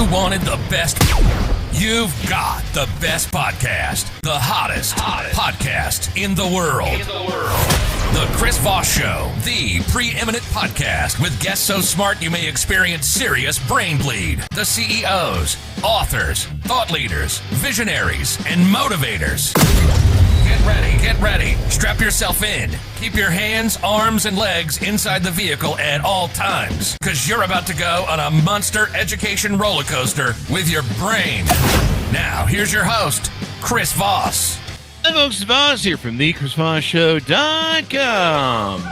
you wanted the best, you've got the best podcast, the hottest podcast in the world. The Chris Voss Show, the preeminent podcast with guests so smart you may experience serious brain bleed. The CEOs, authors, thought leaders, visionaries, and motivators. Get ready. Strap yourself in. Keep your hands, arms, and legs inside the vehicle at all times, because you're about to go on a monster education roller coaster with your brain. Now, here's your host, Chris Voss. Hi, folks. Voss here from the ChrisVossShow.com.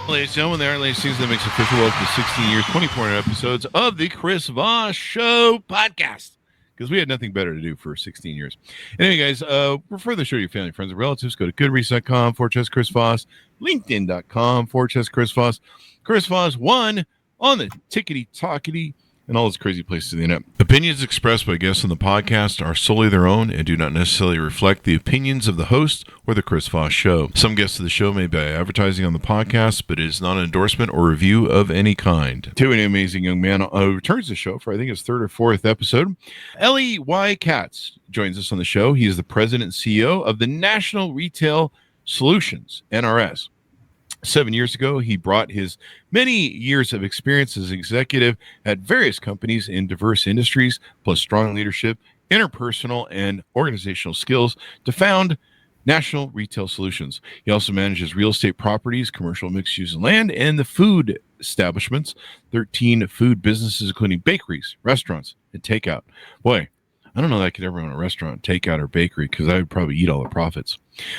Ladies and gentlemen, there are latest things that makes official. Welcome to 16 years, 24 episodes of the Chris Voss Show Podcast. Because we had nothing better to do for 16 years. Anyway, guys, refer the show to your family, friends, and relatives. Go to goodreads.com/Chris Voss, LinkedIn.com/Chris Voss, Chris Voss 1 on the tickety-tockety, and all those crazy places in the internet. Opinions expressed by guests on the podcast are solely their own and do not necessarily reflect the opinions of the host or the Chris Voss Show. Some guests of the show may be advertising on the podcast, but it is not an endorsement or review of any kind. To an amazing young man returns to the show for, I think, his third or fourth episode. Elie Katz joins us on the show. He is the president and CEO of the National Retail Solutions, NRS. 7 years ago, he brought his many years of experience as executive at various companies in diverse industries, plus strong leadership, interpersonal, and organizational skills to found National Retail Solutions. He also manages real estate properties, commercial mixed-use land, and the food establishments, 13 food businesses, including bakeries, restaurants, and takeout. Boy, I don't know that I could ever own a restaurant, takeout, or bakery, because I would probably eat all the profits.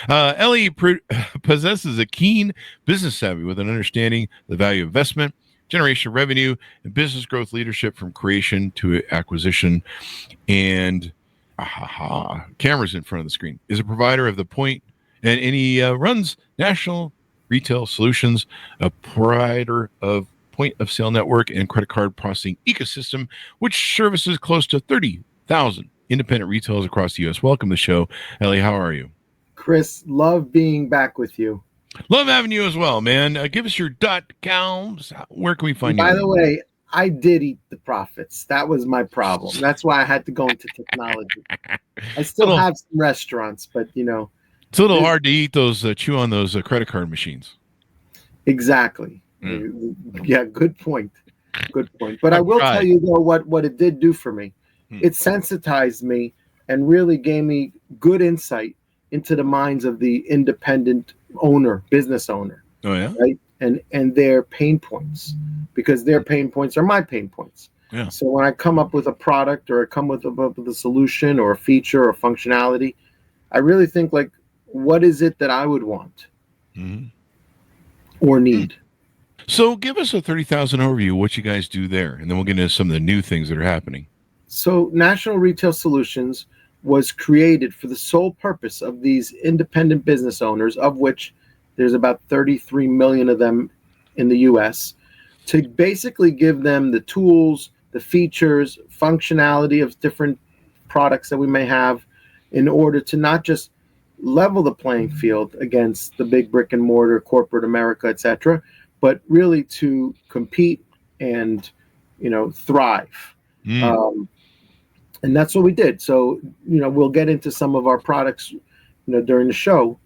Elie possesses a keen business savvy with an understanding of the value of investment, generation of revenue, and business growth leadership from creation to acquisition. And cameras in front of the screen. Is a provider of the point, and he runs National Retail Solutions, a provider of point of sale network and credit card processing ecosystem, which services close to 30,000 independent retailers across the U.S. Welcome to the show. Elie, how are you? Chris, love being back with you. Love having you as well, man. Give us your .coms. Where can we find you? By the way, I did eat the profits. That was my problem. That's why I had to go into technology. I still have some restaurants, but it's a little hard to eat those, chew on those credit card machines. Exactly. Yeah, good point. But I will tell you though what it did do for me. It sensitized me and really gave me good insight into the minds of the independent business owner. Oh yeah, right, and their pain points, because their pain points are my pain points. Yeah. So when I come up with a product or I come with a solution or a feature or functionality, I really think like, what is it that I would want or need? So give us a 30,000 overview of what you guys do there, and then we'll get into some of the new things that are happening. So National Retail Solutions was created for the sole purpose of these independent business owners, of which there's about 33 million of them in the U.S., to basically give them the tools, the features, functionality of different products that we may have in order to not just level the playing field against the big brick and mortar, corporate America, etc., but really to compete and, thrive. And that's what we did. So, we'll get into some of our products, during the show.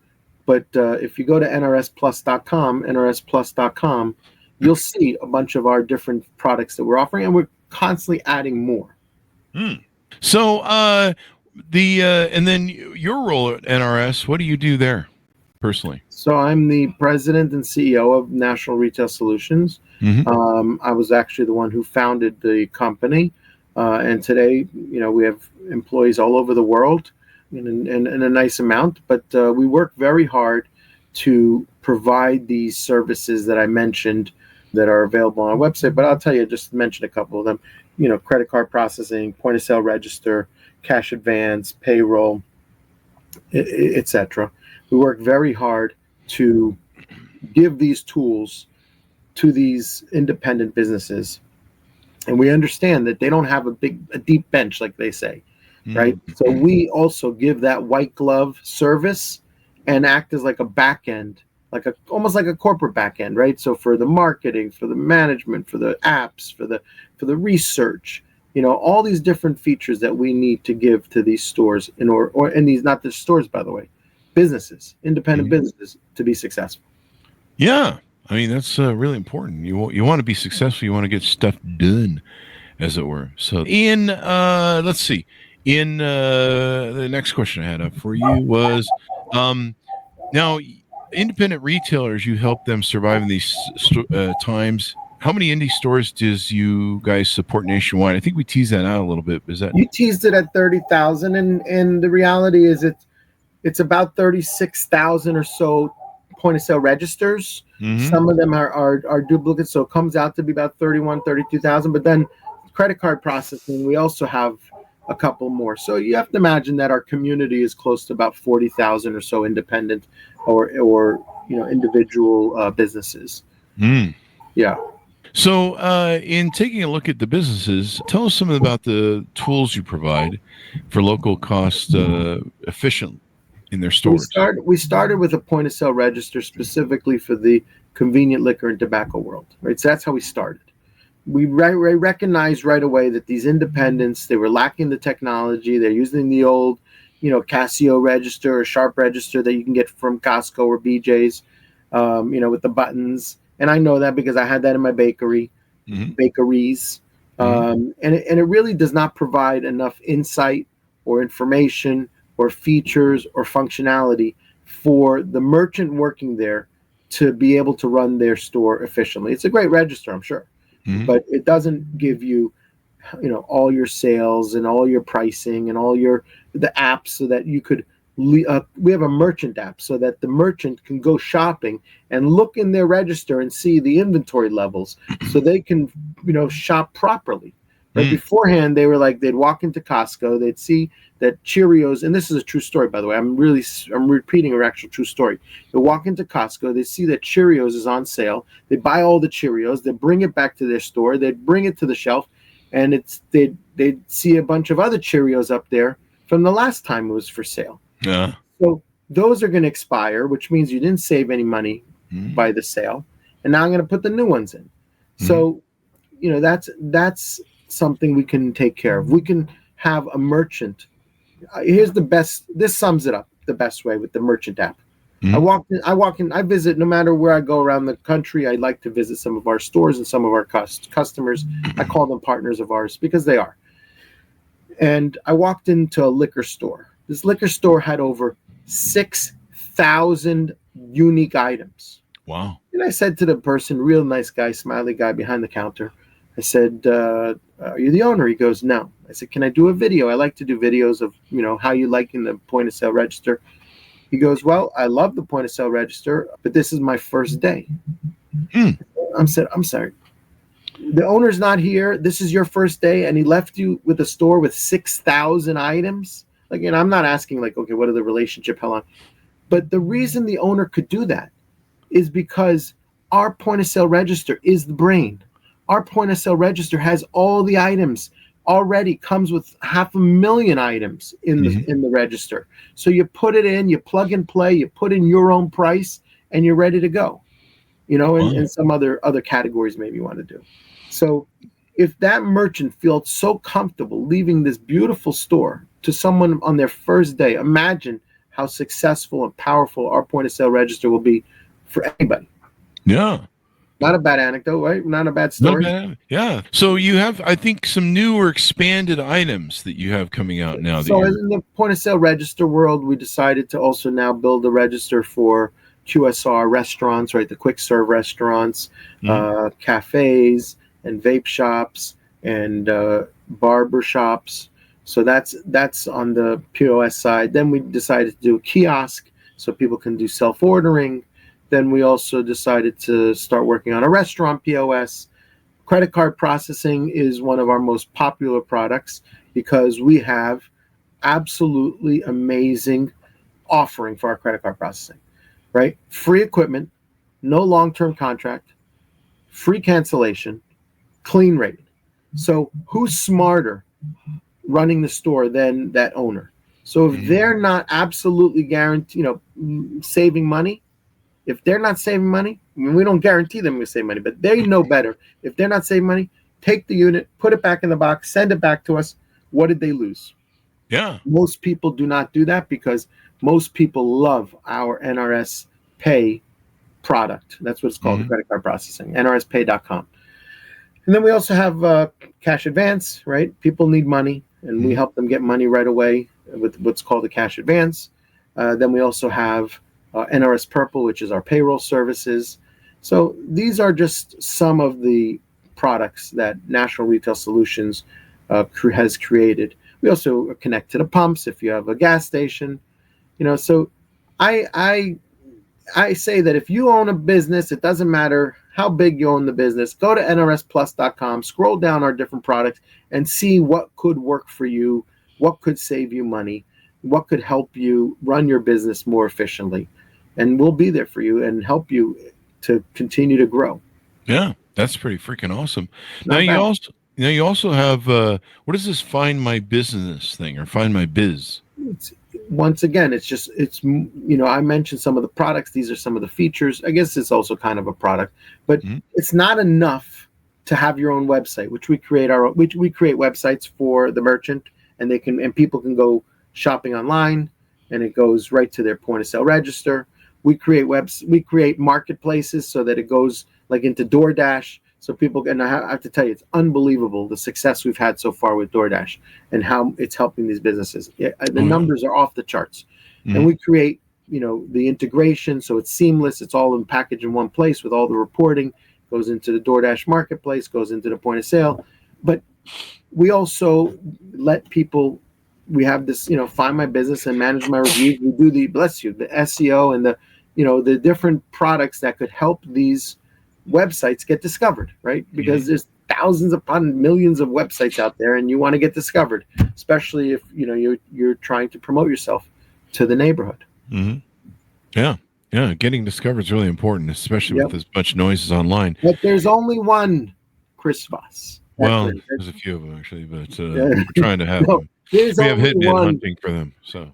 But if you go to NRSplus.com, you'll see a bunch of our different products that we're offering, and we're constantly adding more. So, and then your role at NRS, what do you do there personally? So I'm the president and CEO of National Retail Solutions. I was actually the one who founded the company. And today, we have employees all over the world in a nice amount, but we work very hard to provide these services that I mentioned that are available on our website. But I'll tell you, just to mention a couple of them, credit card processing, point of sale register, cash advance, payroll, etc. We work very hard to give these tools to these independent businesses. And we understand that they don't have a deep bench, like they say, right? So we also give that white glove service and act as like a back end, almost like a corporate back end, right? So for the marketing, for the management, for the apps, for the research, all these different features that we need to give to these stores and these, not the stores, by the way, businesses, independent businesses, to be successful. Yeah. I mean, that's really important. You want to be successful. You want to get stuff done, as it were. So let's see. The next question I had up for you was, now, independent retailers, you help them survive in these times. How many indie stores does you guys support nationwide? I think we teased that out a little bit. Is that you teased it at 30,000, and the reality is it's about 36,000 or so point of sale registers. Some of them are duplicates, so it comes out to be about 32,000. But then credit card processing, we also have a couple more. So you have to imagine that our community is close to about 40,000 or so independent or individual businesses. Yeah. So in taking a look at the businesses, tell us something about the tools you provide for local cost efficient in their stores. We started with a point of sale register specifically for the convenient liquor and tobacco world, right? So that's how we started. We recognized right away that these independents, they were lacking the technology. They're using the old, Casio register or Sharp register that you can get from Costco or BJ's, with the buttons. And I know that because I had that in my bakeries. And it really does not provide enough insight or information or features or functionality for the merchant working there to be able to run their store efficiently. It's a great register, I'm sure, but it doesn't give you, all your sales and all your pricing and all the apps so that you could. We have a merchant app so that the merchant can go shopping and look in their register and see the inventory levels so they can, shop properly. But beforehand, they were like, they'd walk into Costco, they'd see that Cheerios, and this is a true story, by the way. I'm repeating an actual true story. They walk into Costco, they see that Cheerios is on sale. They buy all the Cheerios, they bring it back to their store, they'd bring it to the shelf, and they'd see a bunch of other Cheerios up there from the last time it was for sale. Yeah. So those are going to expire, which means you didn't save any money by the sale. And now I'm going to put the new ones in. So, that's something we can take care of. We can have a merchant. This sums it up the best way with the merchant app. I walk in, I visit, no matter where I go around the country, I like to visit some of our stores and some of our customers. I call them partners of ours because they are. And I walked into a liquor store. This liquor store had over 6,000 unique items. Wow. And I said to the person, real nice guy, smiley guy behind the counter, I said, are you the owner? He goes, no. I said, can I do a video? I like to do videos of, how you like in the point of sale register. He goes, well, I love the point of sale register, but this is my first day. I'm sorry. The owner's not here. This is your first day. And he left you with a store with 6,000 items. Again, I'm not asking okay, what are the relationship? How long? But the reason the owner could do that is because our point of sale register is the brain. Our point of sale register has all the items already, comes with 500,000 items in the register. So you put it in, you plug and play, you put in your own price, and you're ready to go. And some other categories maybe you want to do. So if that merchant feels so comfortable leaving this beautiful store to someone on their first day, imagine how successful and powerful our point of sale register will be for anybody. Yeah. Not a bad anecdote, right? Not a bad story. Yeah. So you have, I think, some new or expanded items that you have coming out now. So in the point of sale register world, we decided to also now build a register for QSR restaurants, right? The quick serve restaurants, cafes, and vape shops, and barber shops. So that's on the POS side. Then we decided to do a kiosk so people can do self-ordering. Then we also decided to start working on a restaurant POS. Credit card processing is one of our most popular products because we have absolutely amazing offering for our credit card processing, right? Free equipment, no long-term contract, free cancellation, clean rated. So who's smarter running the store than that owner? So if they're not absolutely guaranteed, saving money, if they're not saving money, we don't guarantee them to save money, but they know better. If they're not saving money, take the unit, put it back in the box, send it back to us. What did they lose? Yeah. Most people do not do that because most people love our NRS Pay product. That's what it's called, the credit card processing, nrspay.com. And then we also have cash advance, right? People need money, and we help them get money right away with what's called a cash advance. Then we also have NRS Purple, which is our payroll services. So these are just some of the products that National Retail Solutions has created. We also connect to the pumps if you have a gas station. So I say that if you own a business, it doesn't matter how big you own the business, go to nrsplus.com, scroll down our different products, and see what could work for you, what could save you money, what could help you run your business more efficiently. And we'll be there for you and help you to continue to grow. Yeah, that's pretty freaking awesome. Not Now bad. you also have what is this Find My Business thing or Find My Biz? Once again, it's I mentioned some of the products. These are some of the features. I guess it's also kind of a product, but it's not enough to have your own website, which we create we create websites for the merchant, and people can go shopping online, and it goes right to their point of sale register. We create marketplaces so that it goes like into DoorDash. So people, and I have to tell you, it's unbelievable the success we've had so far with DoorDash and how it's helping these businesses. The numbers are off the charts. And we create, the integration so it's seamless. It's all in package in one place with all the reporting. Goes into the DoorDash marketplace, goes into the point of sale. But we also let people. We have this, Find My Business and Manage My Reviews. We do the SEO and the different products that could help these websites get discovered, right? Because there's thousands upon millions of websites out there, and you want to get discovered, especially if you're trying to promote yourself to the neighborhood. Yeah, getting discovered is really important, especially with as much noise as online. But there's only one Chris Voss. Well, there's a few of them actually, but we're trying to have them. We have hitmen hunting for them, so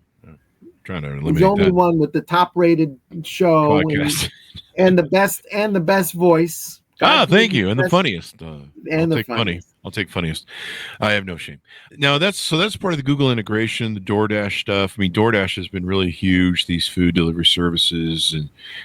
trying to eliminate There's only that. one with the top-rated show and the best voice. Thank you, and the funniest. And the funniest. I'll take funniest. I have no shame. Now that's part of the Google integration, the DoorDash stuff. I mean, DoorDash has been really huge. These food delivery services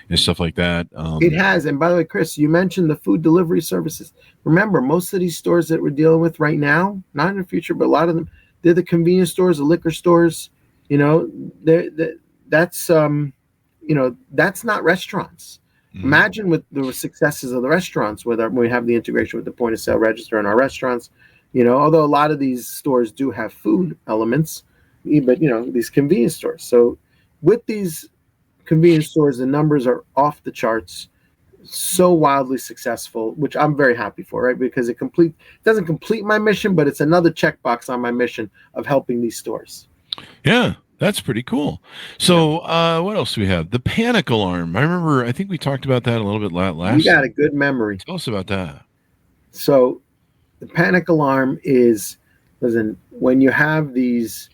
and stuff like that. It has. And by the way, Chris, you mentioned the food delivery services. Remember, most of these stores that we're dealing with right now, not in the future, but a lot of them, they're the convenience stores, the liquor stores. That's not restaurants. Imagine with the successes of the restaurants when we have the integration with the point of sale register in our restaurants. Although a lot of these stores do have food elements, but these convenience stores. So with these convenience stores, the numbers are off the charts, so wildly successful, which I'm very happy for, right? Because it doesn't complete my mission, but it's another checkbox on my mission of helping these stores. Yeah. That's pretty cool. So what else do we have? The panic alarm. I think we talked about that a little bit last. You got a good memory. Tell us about that. So the panic alarm is, when you have these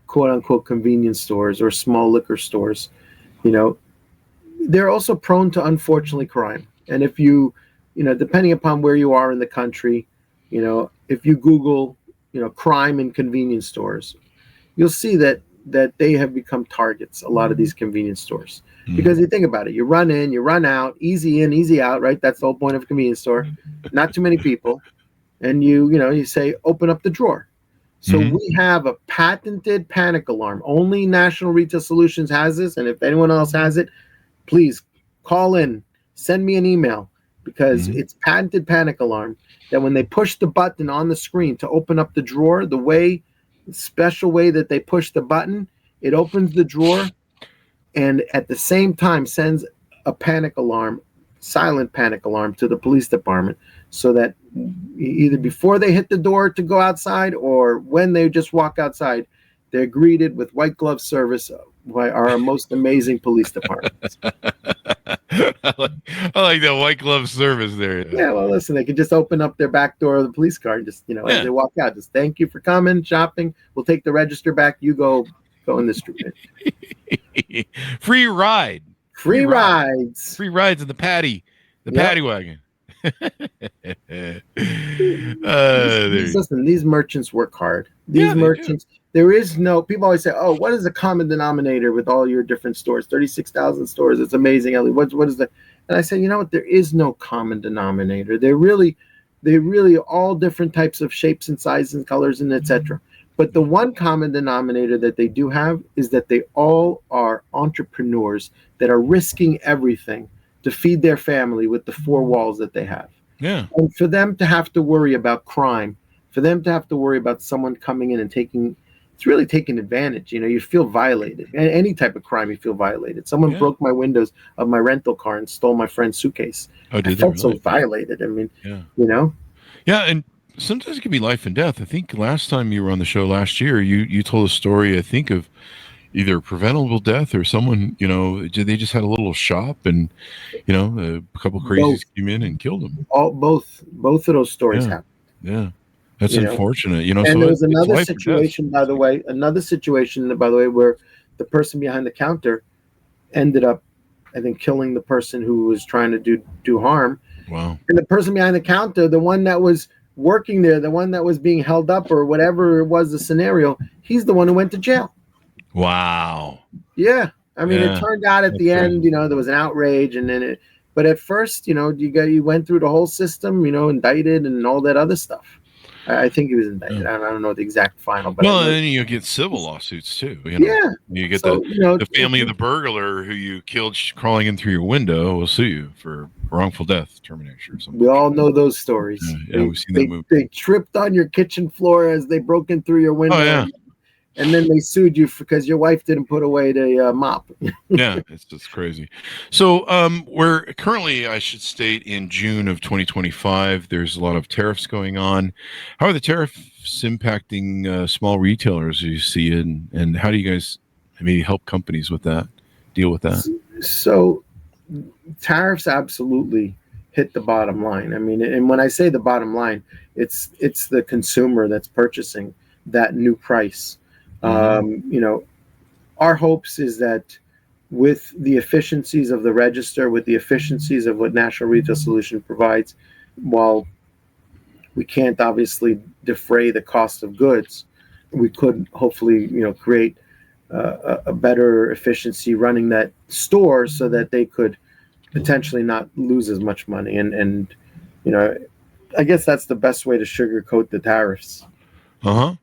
quote unquote convenience stores or small liquor stores, they're also prone to, unfortunately, crime. And if you, depending upon where you are in the country, if you Google, crime in convenience stores, you'll see that they have become targets, a lot of these convenience stores. Because you think about it, you run in, you run out, easy in, easy out, right? That's the whole point of a convenience store. Not too many people. And you say, open up the drawer. So we have a patented panic alarm. Only National Retail Solutions has this. And if anyone else has it, please call in, send me an email, because it's patented panic alarm that when they push the button on the screen to open up the drawer, the special way that they push the button, it opens the drawer and at the same time sends a panic alarm, silent panic alarm, to the police department, so that either before they hit the door to go outside or when they just walk outside, they're greeted with white glove service by our most amazing police departments. I like that white glove service there. Yeah, well, listen, they can just open up their back door of the police car and just, as they walk out, just thank you for coming, shopping. We'll take the register back. You go in the street. Free ride. Free rides. Free rides in the paddy wagon. Listen, these merchants work hard. These Yeah, they merchants, there is no, people always say, oh, what is the common denominator with all your different stores? 36,000 stores. It's amazing, Elie. What is the, and I say, you know what? There is no common denominator. They really all different types of shapes and sizes and colors and etc. But the one common denominator that they do have is that they all are entrepreneurs that are risking everything to feed their family with the four walls that they have. Yeah. And for them to have to worry about crime, for them to have to worry about someone coming in and it's really taking advantage. You know, you feel violated. Any type of crime, you feel violated. Someone broke my windows of my rental car and stole my friend's suitcase. Oh, did I felt so violated. I mean, you know? Yeah, and sometimes it can be life and death. I think last time you were on the show last year, you told a story, I think, of either preventable death or someone, you know, they just had a little shop and, you know, a couple crazies came in and killed them. Both of those stories happened. Yeah. That's unfortunate, you know. And so there was another situation, by the way, where the person behind the counter ended up, I think, killing the person who was trying to do harm. Wow. And the person behind the counter, the one that was working there, the one that was being held up or whatever it was the scenario, he's the one who went to jail. Wow. Yeah. I mean, it turned out at the end, you know, there was an outrage and then but at first, you know, you went through the whole system, you know, indicted and all that other stuff. I think he was indicted. I don't know the exact final, but and then you get civil lawsuits too. You know? Yeah, you get the family of the burglar who you killed crawling in through your window will sue you for wrongful death termination or something. We all know those stories. Yeah, we've seen that movie. They tripped on your kitchen floor as they broke in through your window. Oh yeah. And then they sued you because your wife didn't put away the mop. Yeah, it's just crazy. So we're currently, I should state, in June of 2025. There's a lot of tariffs going on. How are the tariffs impacting small retailers you see, and how do you guys maybe help companies with that, deal with that? So tariffs absolutely hit the bottom line. I mean, and when I say the bottom line, it's the consumer that's purchasing that new price. You know, our hopes is that with the efficiencies of the register, with the efficiencies of what National Retail Solution provides, while we can't obviously defray the cost of goods, we could hopefully, you know, create a better efficiency running that store so that they could potentially not lose as much money. And you know, I guess that's the best way to sugarcoat the tariffs. Uh-huh.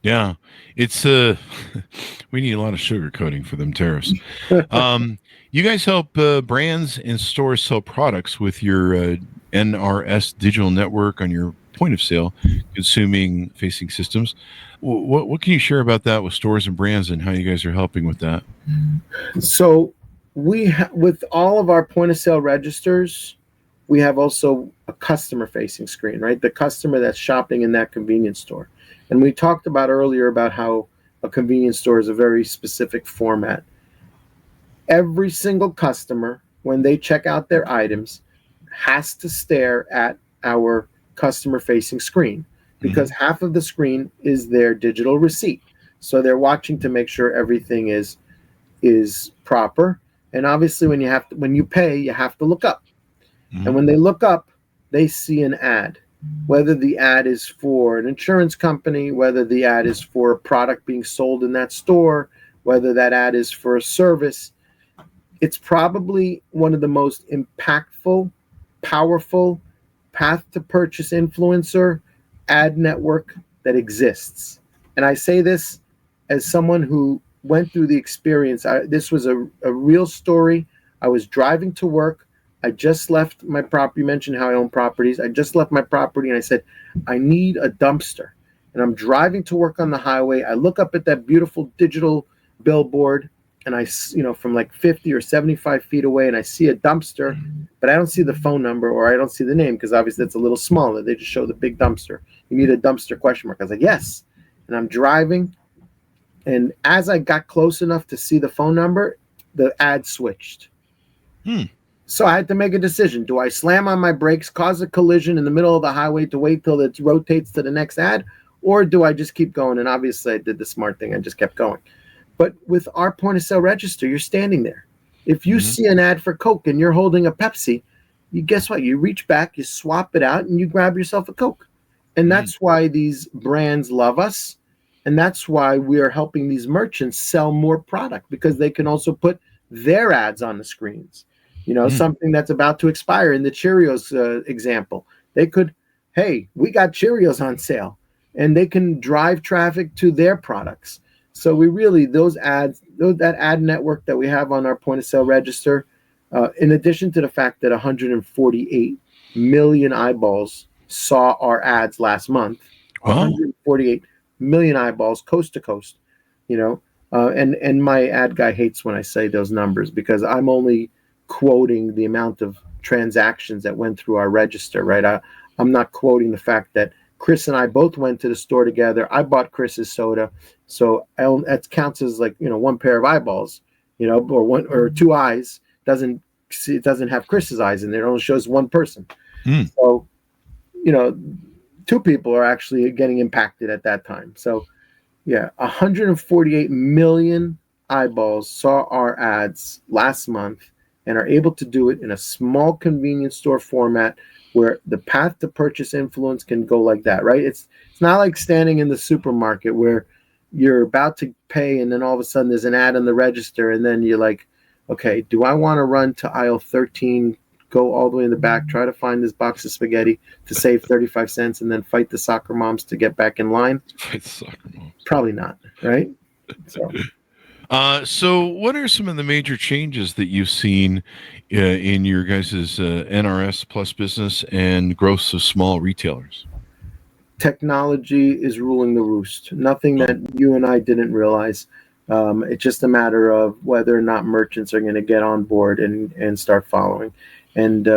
Yeah, it's we need a lot of sugar coating for them tariffs. You guys help brands and stores sell products with your NRS digital network on your point of sale consuming facing systems. What can you share about that with stores and brands and how you guys are helping with that? So with all of our point of sale registers, we have also a customer facing screen, right? The customer that's shopping in that convenience store. And we talked about earlier about how a convenience store is a very specific format. Every single customer, when they check out their items, has to stare at our customer-facing screen because half of the screen is their digital receipt. So they're watching to make sure everything is proper. And obviously, when you pay, you have to look up. And when they look up, they see an ad. Whether the ad is for an insurance company, whether the ad is for a product being sold in that store, whether that ad is for a service, it's probably one of the most impactful, powerful path to purchase influencer ad network that exists. And I say this as someone who went through the experience. This was a real story. I was driving to work. I just left my property. You mentioned how I own properties. I just left my property and I said, I need a dumpster. And I'm driving to work on the highway. I look up at that beautiful digital billboard and I, you know, from like 50 or 75 feet away, and I see a dumpster, but I don't see the phone number or I don't see the name because obviously it's a little smaller. They just show the big dumpster. You need a dumpster ? I was like, yes. And I'm driving. And as I got close enough to see the phone number, the ad switched. So I had to make a decision. Do I slam on my brakes, cause a collision in the middle of the highway to wait till it rotates to the next ad? Or do I just keep going? And obviously I did the smart thing. I just kept going. But with our point of sale register, you're standing there. If you see an ad for Coke and you're holding a Pepsi, you guess what? You reach back, you swap it out, and you grab yourself a Coke. And that's why these brands love us. And that's why we are helping these merchants sell more product, because they can also put their ads on the screens. Something that's about to expire. In the Cheerios example, they could, hey, we got Cheerios on sale, and they can drive traffic to their products. So we really, that ad network that we have on our point of sale register, in addition to the fact that 148 million eyeballs saw our ads last month, 148 million eyeballs coast to coast, and my ad guy hates when I say those numbers, because I'm only quoting the amount of transactions that went through our register, right? I'm not quoting the fact that Chris and I both went to the store together. I bought Chris's soda, so that counts as like one pair of eyeballs, or one or two eyes. It doesn't have Chris's eyes in there. It only shows one person. So, two people are actually getting impacted at that time. So, yeah, 148 million eyeballs saw our ads last month and are able to do it in a small convenience store format where the path to purchase influence can go like that, right? It's not like standing in the supermarket where you're about to pay and then all of a sudden there's an ad on the register and then you're like, okay, do I want to run to aisle 13, go all the way in the back, try to find this box of spaghetti to save 35 cents and then fight the soccer moms to get back in line? Fight the soccer moms. Probably not, right? So what are some of the major changes that you've seen in your guys' NRS plus business and growth of small retailers? Technology is ruling the roost. Nothing that you and I didn't realize. It's just a matter of whether or not merchants are going to get on board and start following. And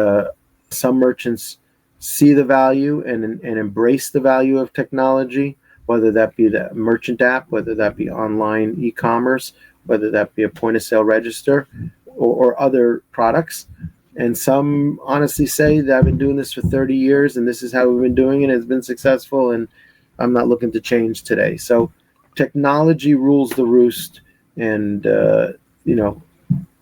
some merchants see the value and embrace the value of technology, whether that be the merchant app, whether that be online e-commerce, whether that be a point of sale register or other products. And some honestly say that I've been doing this for 30 years and this is how we've been doing it. It's been successful and I'm not looking to change today. So technology rules the roost. And,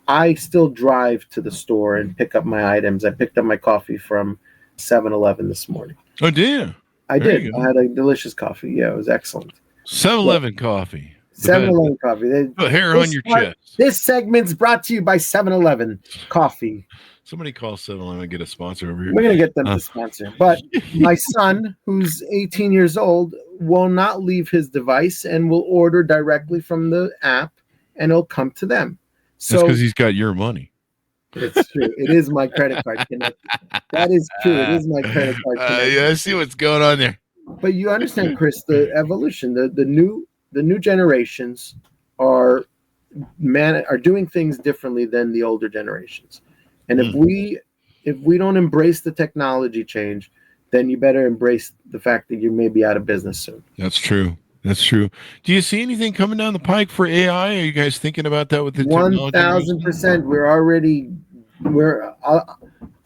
I still drive to the store and pick up my items. I picked up my coffee from 7-Eleven this morning. Oh, dear. I did. I had a delicious coffee. Yeah, it was excellent. 7-Eleven coffee. 7-Eleven coffee. Put hair on your chest. This segment's brought to you by 7-Eleven coffee. Somebody call 7-Eleven and get a sponsor over here. We're going to get them to sponsor. But my son, who's 18 years old, will not leave his device and will order directly from the app and it'll come to them. So, that's because he's got your money. It's true. It is my credit card connected. That is true. It is my credit card connected. Yeah, I see what's going on there. But you understand, Chris, the evolution, the new generations are doing things differently than the older generations. And if we don't embrace the technology change, then you better embrace the fact that you may be out of business soon. That's true. That's true. Do you see anything coming down the pike for AI? Are you guys thinking about that with the technology? 1,000%.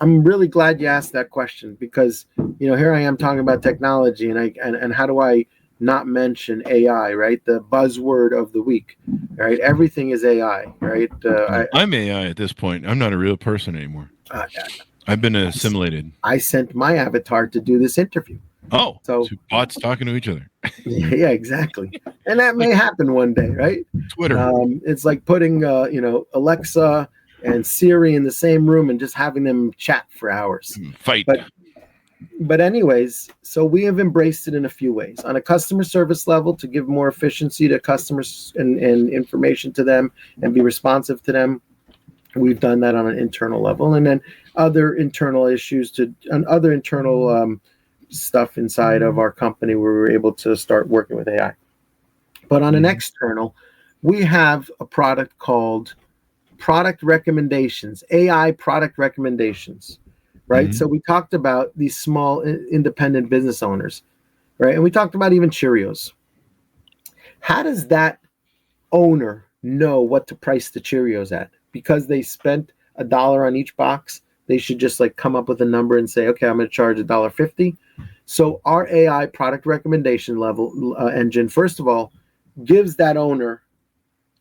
I'm really glad you asked that question because here I am talking about technology and how do I not mention AI, right? The buzzword of the week, right? Everything is AI, right? I'm AI at this point. I'm not a real person anymore. I've been assimilated. I sent my avatar to do this interview. Oh, so bots talking to each other. Yeah, exactly. And that may happen one day, right? Twitter. It's like putting, Alexa and Siri in the same room and just having them chat for hours. Fight. But anyways, so we have embraced it in a few ways. On a customer service level to give more efficiency to customers and information to them and be responsive to them. We've done that on an internal level. And then other internal issues and other internal stuff inside of our company where we were able to start working with AI. But on an external, we have a product called product recommendations, AI product recommendations, right? So we talked about these small independent business owners, right? And we talked about even Cheerios. How does that owner know what to price the Cheerios at? Because they spent $1 on each box, they should just come up with a number and say, okay, I'm going to charge $1.50. So our AI product recommendation level engine, first of all, gives that owner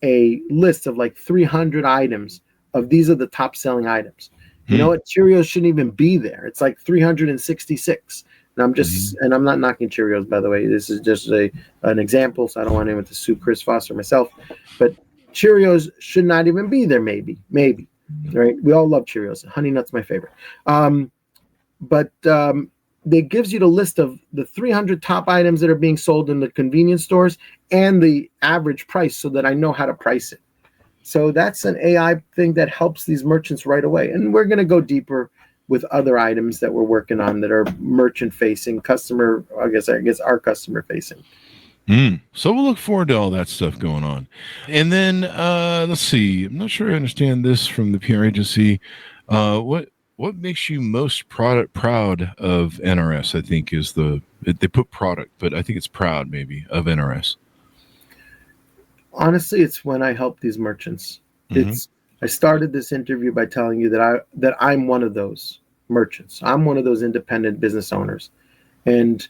a list of 300 items of these are the top selling items. You know what? Cheerios shouldn't even be there. It's like 366. And and I'm not knocking Cheerios, by the way. This is just an example, so I don't want anyone to sue Chris Voss or myself. But Cheerios should not even be there, maybe. Right? We all love Cheerios. Honey Nut's my favorite. But it gives you the list of the 300 top items that are being sold in the convenience stores and the average price so that I know how to price it. So that's an AI thing that helps these merchants right away. And we're going to go deeper with other items that we're working on that are merchant facing, I guess our customer facing. So we'll look forward to all that stuff going on. And then let's see. I'm not sure I understand this from the PR agency. What makes you most proud of NRS? I think is they put product, but I think it's proud maybe of NRS. Honestly, it's when I help these merchants. I started this interview by telling you that I'm one of those merchants. I'm one of those independent business owners, and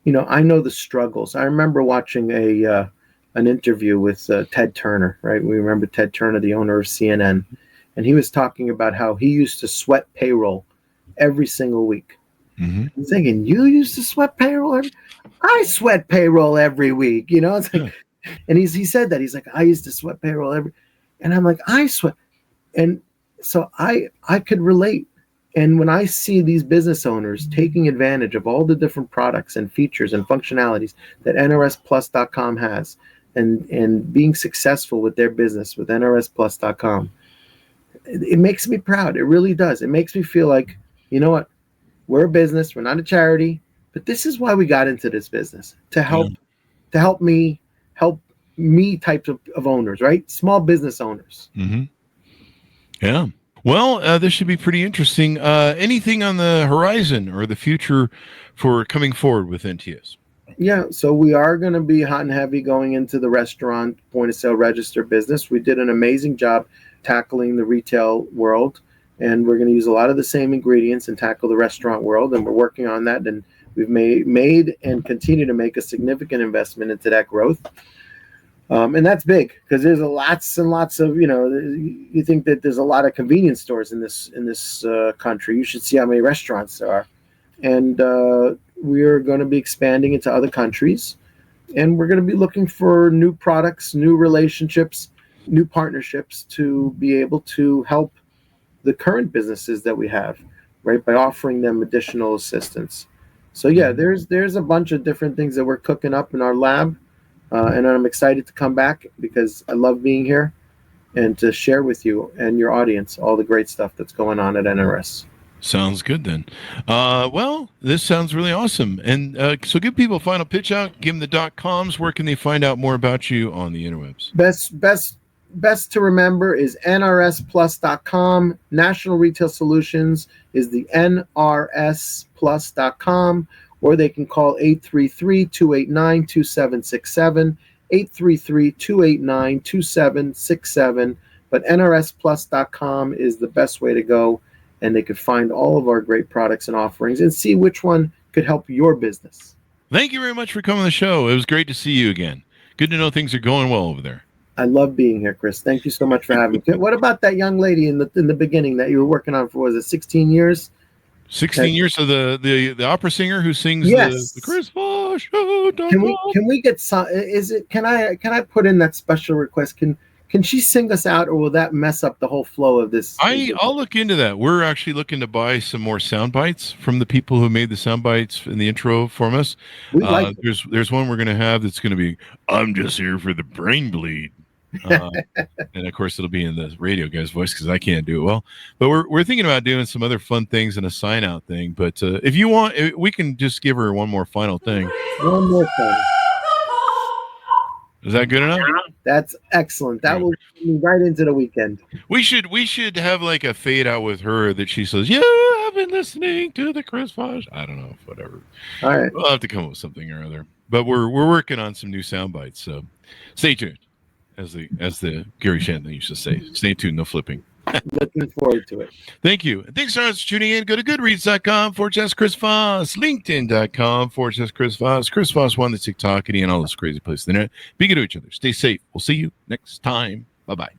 I know the struggles. I remember watching an interview with Ted Turner. Right, we remember Ted Turner, the owner of CNN, and he was talking about how he used to sweat payroll every single week. I'm thinking, you used to sweat payroll? I sweat payroll every week. It's like. And he said that he's like, I used to sweat payroll and I'm like, I sweat. And so I could relate. And when I see these business owners taking advantage of all the different products and features and functionalities that NRSplus.com has and being successful with their business with NRSplus.com, it makes me proud. It really does. It makes me feel like, you know what? We're a business. We're not a charity, but this is why we got into this business, to help me types of owners, right? Small business owners. Yeah. Well, this should be pretty interesting. Anything on the horizon or the future for coming forward with NTS? Yeah, so we are going to be hot and heavy going into the restaurant point of sale register business. We did an amazing job tackling the retail world, and we're going to use a lot of the same ingredients and tackle the restaurant world, and we're working on that. And we've made and continue to make a significant investment into that growth. And that's big because there's lots and lots of, you think that there's a lot of convenience stores in this country. You should see how many restaurants there are. And we're going to be expanding into other countries. And we're going to be looking for new products, new relationships, new partnerships to be able to help the current businesses that we have, right, by offering them additional assistance. So, yeah, there's a bunch of different things that we're cooking up in our lab. And I'm excited to come back because I love being here and to share with you and your audience all the great stuff that's going on at NRS. Sounds good then. Well, this sounds really awesome. And so give people a final pitch out, give them the .coms. Where can they find out more about you on the interwebs? Best to remember is NRSplus.com. National Retail Solutions is the NRSplus.com. Or they can call 833-289-2767, 833-289-2767. But NRSplus.com is the best way to go, and they could find all of our great products and offerings and see which one could help your business. Thank you very much for coming on the show. It was great to see you again. Good to know things are going well over there. I love being here, Chris. Thank you so much for having me. What about that young lady in the beginning that you were working on for, was it 16 years? 16 years of the opera singer who sings the Chris Voss Show. Can we get some? Can I put in that special request? Can she sing us out, or will that mess up the whole flow of this? I'll look into that. We're actually looking to buy some more sound bites from the people who made the sound bites in the intro for us. There's one we're going to have that's going to be, I'm just here for the brain bleed. And of course it'll be in the radio guy's voice because I can't do it well, but we're thinking about doing some other fun things and a sign out thing. But if you want, we can just give her one more final thing. One more thing. Is that good enough? That's excellent. That will get me right into the weekend. We should have like a fade out with her that she says, "Yeah, I've been listening to the Chris Voss." I don't know, whatever. All right, we'll have to come up with something or other. But we're working on some new sound bites, so stay tuned. As the Gary Shandling used to say, stay tuned, no flipping. Looking forward to it. Thank you. Thanks for tuning in. Go to goodreads.com/Chris Voss, LinkedIn.com/Chris Voss, Chris Voss One, the TikTokity, and all those crazy places. Be good to each other. Stay safe. We'll see you next time. Bye-bye.